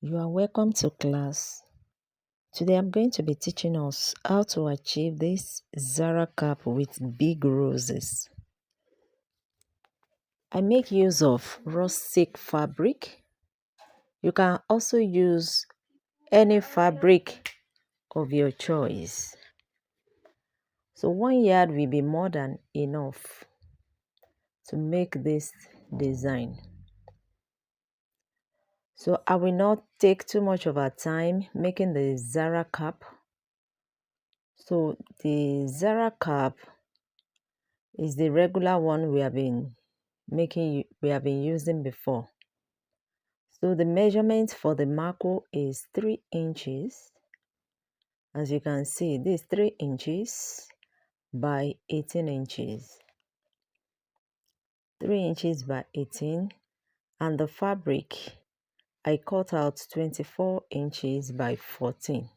You are welcome to class. Today I'm going to be teaching us how to achieve this Zara cap with big roses. I make use of rustic fabric. You can also use any fabric of your choice. So 1 yard will be more than enough to make this design. So I will not take too much of our time making the Zara cap. So the Zara cap is the regular one we have been using before. So the measurement for the marco is 3 inches. As you can see, this is 3 inches by 18 inches. 3 inches by 18, and the fabric I cut out 24 inches by 14.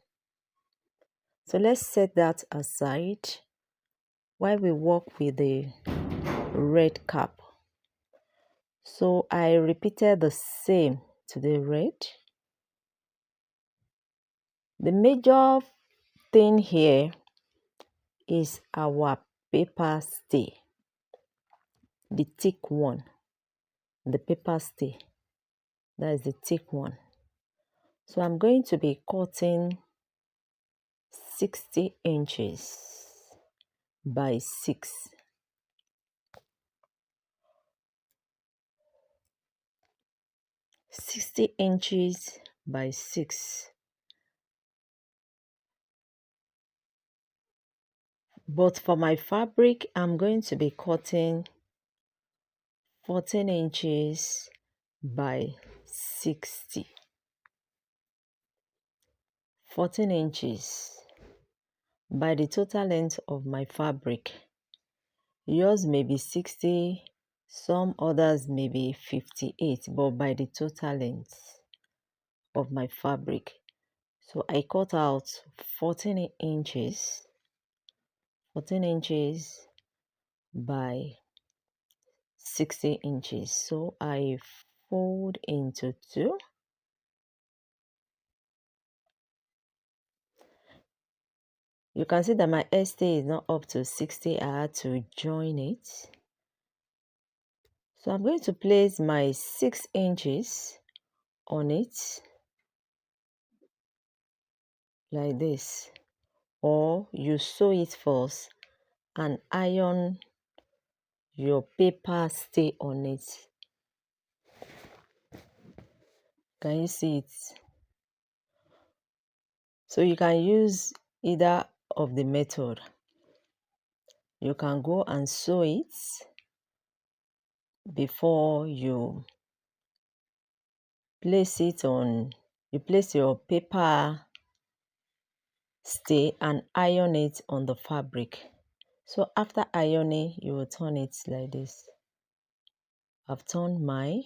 So let's set that aside while we work with the red cap. So I repeated the same to the red. The major thing here is our paper stay, the thick one, the paper stay, that is the thick one. So I'm going to be cutting 60 inches by 6. 60 inches by 6. But for my fabric, I'm going to be cutting 14 inches by 60. 14 inches by the total length of my fabric. Yours may be 60, some others may be 58, but by the total length of my fabric. So I cut out 14 inches, 14 inches by 60 inches. So I fold into 2. You can see that my stay is not up to 60. I had to join it. So I'm going to place my 6 inches on it like this, or you sew it first and iron your paper stay on it. Can you see it? So you can use either of the method. You can go and sew it before you place it on. You place your paper stay and iron it on the fabric. So after ironing, you will turn it like this. I've turned mine.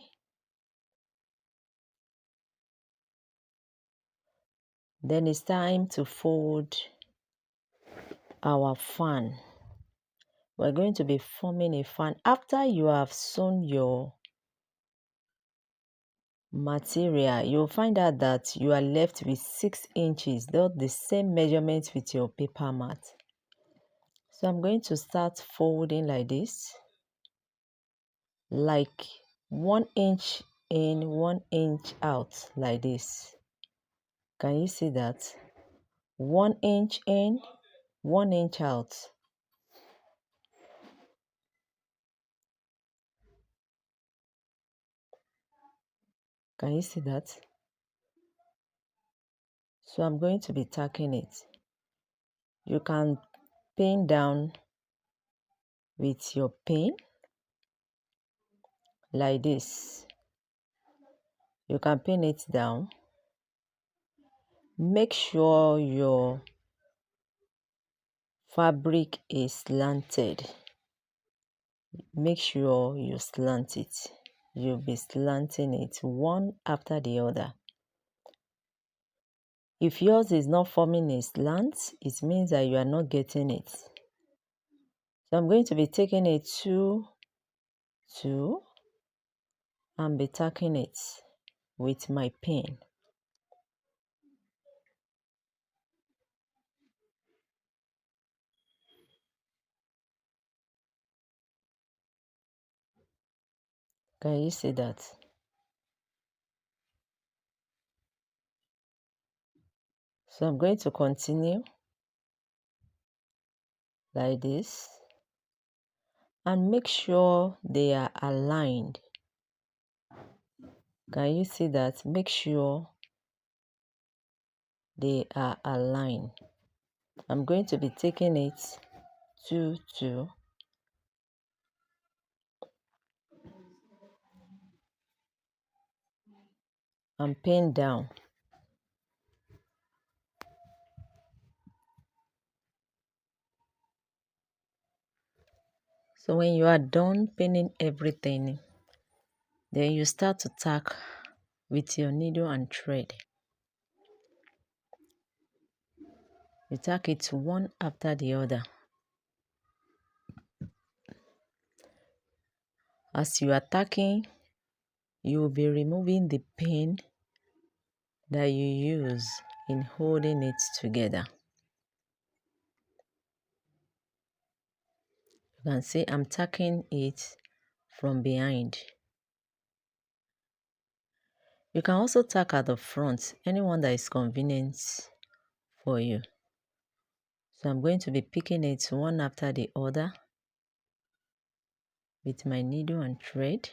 Then it's time to fold our fan. We're going to be forming a fan. After you have sewn your material, you'll find out that you are left with 6 inches, not the same measurement with your paper mat. So I'm going to start folding like this, like 1 inch in, 1 inch out, like this. Can you see that? 1 inch in, 1 inch out. Can you see that? So I'm going to be tacking it. You can pin down with your pin like this. You can pin it down. Make sure your fabric is slanted. Make sure you slant it. You'll be slanting it one after the other. If yours is not forming a slant, it means that you are not getting it. So I'm going to be taking a 2, 2, and be tacking it with my pin. Can you see that? So I'm going to continue like this and make sure they are aligned. Can you see that? Make sure they are aligned. I'm going to be taking it 2 2 and pin down. So when you are done pinning everything, then you start to tack with your needle and thread. You tack it one after the other. As you are tacking, you will be removing the pin that you use in holding it together. You can see I'm tacking it from behind. You can also tack at the front, anyone that is convenient for you. So I'm going to be picking it one after the other with my needle and thread.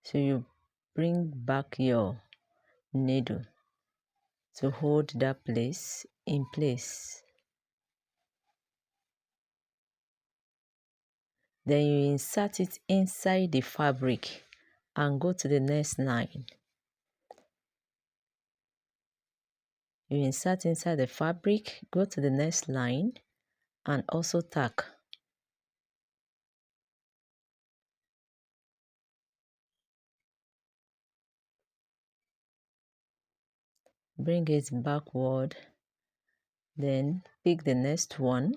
So you bring back your needle to hold that place in place. Then you insert it inside the fabric and go to the next line. You insert inside the fabric, go to the next line and also tack. Bring it backward, then pick the next one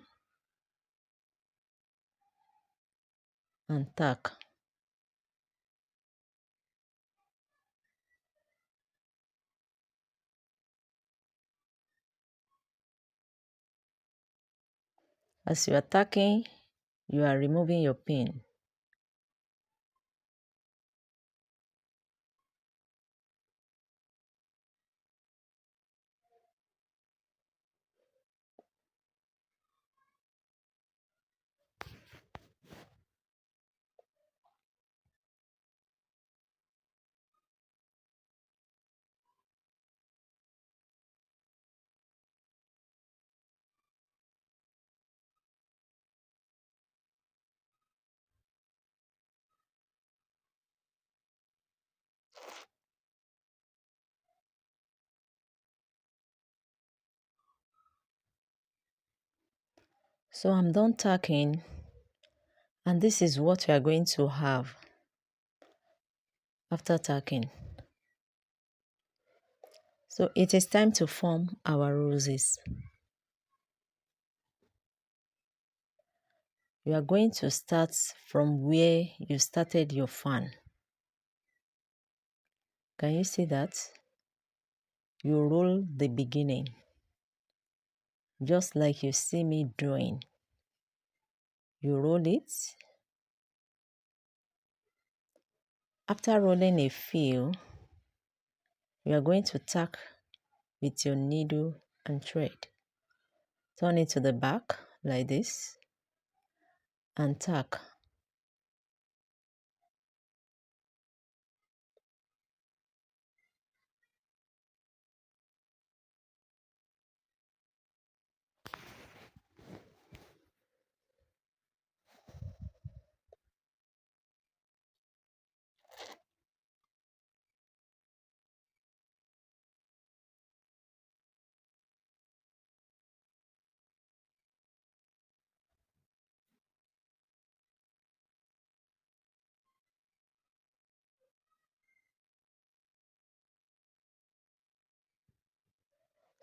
and tack. As you are tacking, you are removing your pin. So I'm done tacking, and this is what we are going to have after tacking. So it is time to form our roses. You are going to start from where you started your fan. Can you see that? You roll the beginning, just like you see me doing. You roll it. After rolling a few, you are going to tack with your needle and thread. Turn it to the back like this and tack.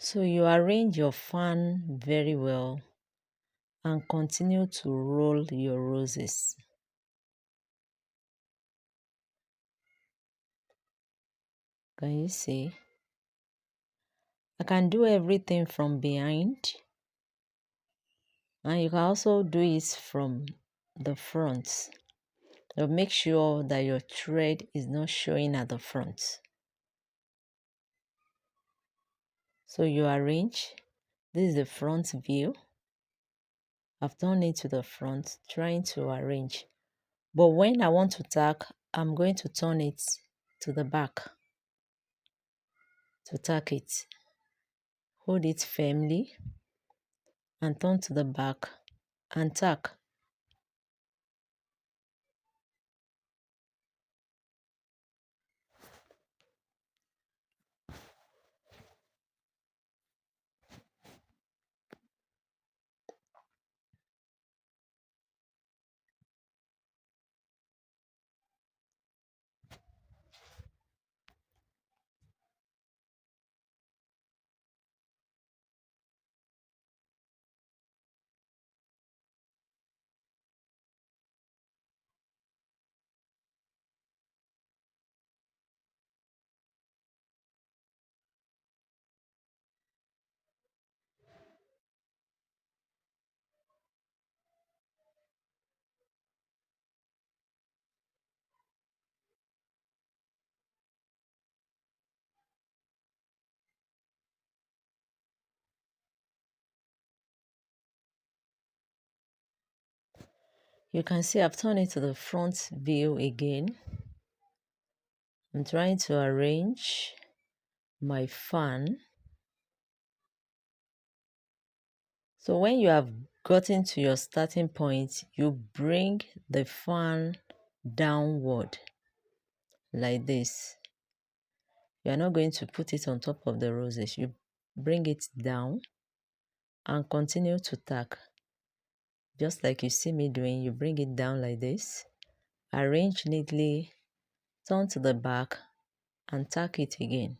So you arrange your fan very well and continue to roll your roses. Can you see? I can do everything from behind And you can also do it from the front. But make sure that your thread is not showing at the front. So you arrange. This is the front view. I've turned it to the front, trying to arrange. But when I want to tack, I'm going to turn it to the back to tack it. Hold it firmly and turn to the back and tack. You can see I've turned it to the front view again. I'm trying to arrange my fan. So when you have gotten to your starting point, you bring the fan downward like this. You are not going to put it on top of the roses. You bring it down and continue to tack. Just like you see me doing, you bring it down like this, arrange neatly, turn to the back and tack it again.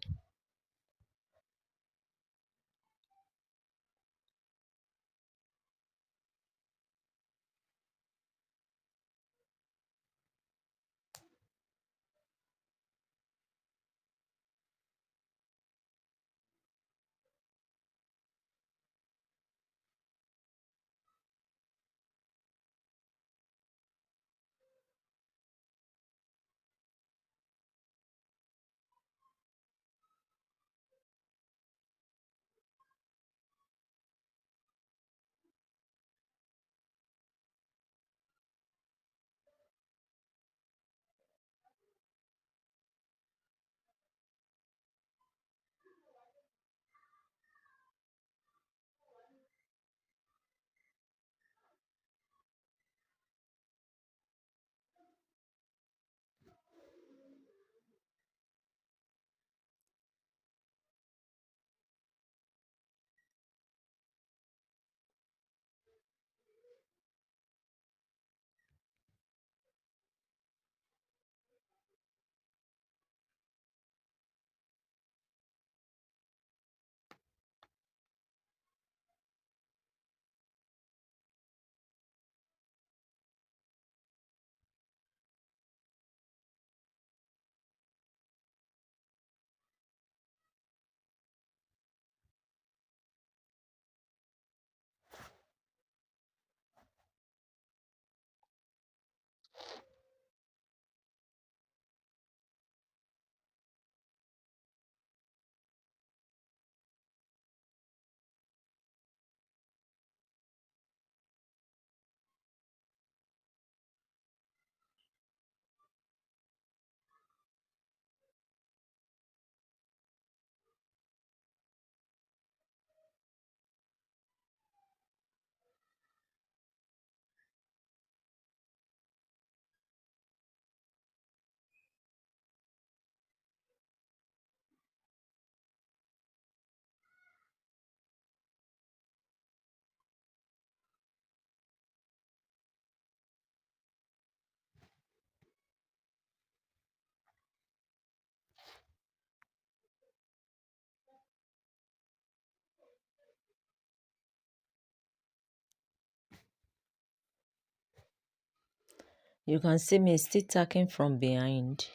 You can see me still tacking from behind.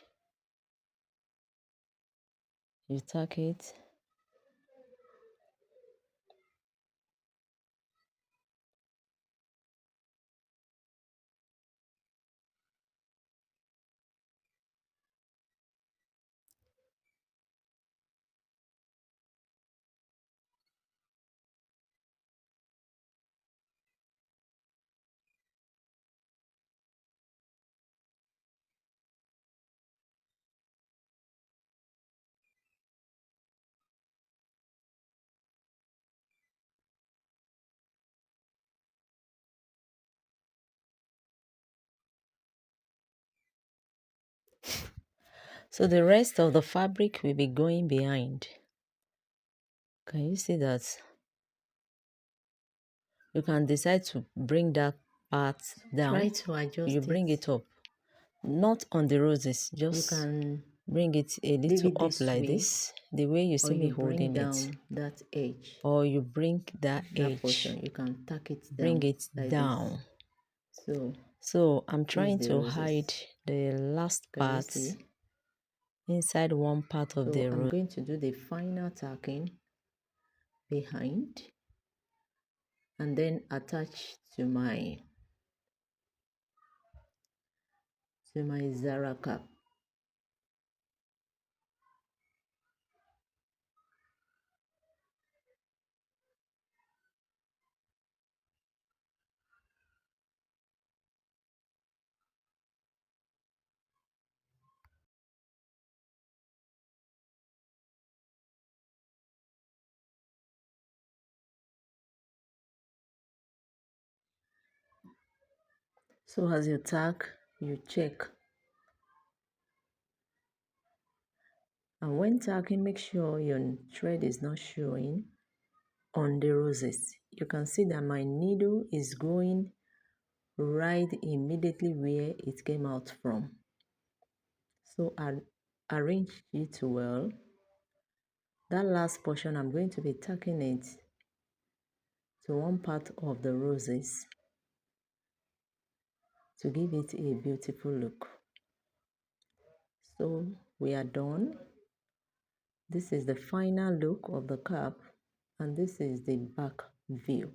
You tack it. So the rest of the fabric will be going behind. Can you see that? You can decide to bring that part down. Try to adjust you bring it up, not on the roses, You just can bring it a leave little it up this like way, this, the way you or see me you bring holding it, down that edge, or you bring that edge, portion. You can tack it bring down it like down. this. So I'm this is trying the to roses. hide the last Can you part see? inside one part of the So I'm rose. going to do the final tacking behind and then attach to my Zara cap. So as you tack, you check. And when tacking, make sure your thread is not showing on the roses. You can see that my needle is going right immediately where it came out from. So I arrange it well. That last portion, I'm going to be tacking it to one part of the roses to give it a beautiful look. So we are done. This is the final look of the cap, and this is the back view.